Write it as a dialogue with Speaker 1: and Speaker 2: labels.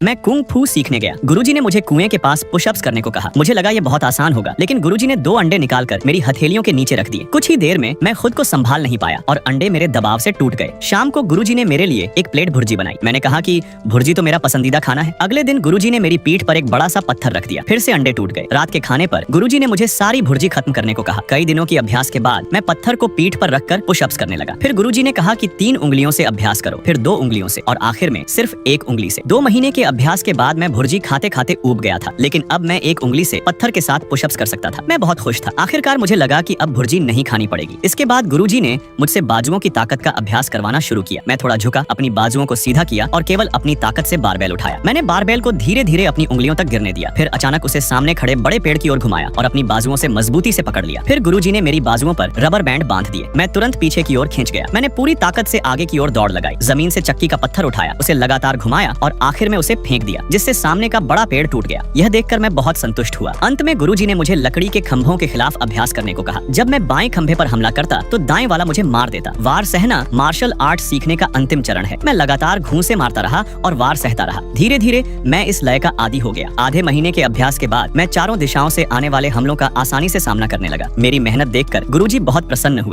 Speaker 1: मैं कुंग फू सीखने गया। गुरुजी ने मुझे कुएं के पास पुशअप्स करने को कहा। मुझे लगा ये बहुत आसान होगा, लेकिन गुरुजी ने 2 अंडे निकालकर मेरी हथेलियों के नीचे रख दिए। कुछ ही देर में मैं खुद को संभाल नहीं पाया और अंडे मेरे दबाव से टूट गए। शाम को गुरुजी ने मेरे लिए एक प्लेट भुर्जी बनाई। मैंने कहा कि भुर्जी तो मेरा पसंदीदा खाना है। अगले दिन गुरुजी ने मेरी पीठ पर एक बड़ा सा पत्थर रख दिया। फिर से अंडे टूट गए। रात के खाने पर गुरुजी ने मुझे सारी भुर्जी खत्म करने को कहा। कई दिनों की अभ्यास के बाद मैं पत्थर को पीठ पर रखकर पुशअप्स करने लगा। फिर गुरुजी ने कहा कि 3 उंगलियों से अभ्यास करो, फिर 2 उंगलियों से और आखिर में सिर्फ 1 उंगली से। 2 महीने के अभ्यास के बाद मैं भुर्जी खाते खाते ऊब गया था, लेकिन अब मैं 1 उंगली से पत्थर के साथ पुशअप्स कर सकता था। मैं बहुत खुश था। आखिरकार मुझे लगा कि अब भुर्जी नहीं खानी पड़ेगी। इसके बाद गुरुजी ने मुझसे बाजुओं की ताकत का अभ्यास करवाना शुरू किया। मैं थोड़ा झुका, अपनी बाजुओं को सीधा किया और केवल अपनी ताकत से बारबेल उठाया। मैंने बारबेल को धीरे धीरे अपनी उंगलियों तक गिरने दिया। फिर अचानक उसे सामने खड़े बड़े पेड़ की ओर घुमाया और अपनी बाजुओं से मजबूती से पकड़ लिया। फिर गुरुजी ने मेरी बाजुओं पर रबर बैंड बांध दिए। मैं तुरंत पीछे की ओर खींच गया। मैंने पूरी ताकत से आगे की ओर दौड़ लगाई। जमीन से चक्की का पत्थर उठाया, उसे लगातार घुमाया और आखिर में उसे फेंक दिया, जिससे सामने का बड़ा पेड़ टूट गया। यह देखकर मैं बहुत संतुष्ट हुआ। अंत में गुरुजी ने मुझे लकड़ी के खंभों के खिलाफ अभ्यास करने को कहा। जब मैं बाएं खंभे पर हमला करता तो दाएं वाला मुझे मार देता। वार सहना मार्शल आर्ट सीखने का अंतिम चरण है। मैं लगातार घूंसे मारता रहा और वार सहता रहा। धीरे धीरे मैं इस लय का आदी हो गया। आधे महीने के अभ्यास के बाद मैं चारों दिशाओं से आने वाले हमलों का आसानी से सामना करने लगा। मेरी मेहनत देखकर गुरुजी बहुत प्रसन्न हुए।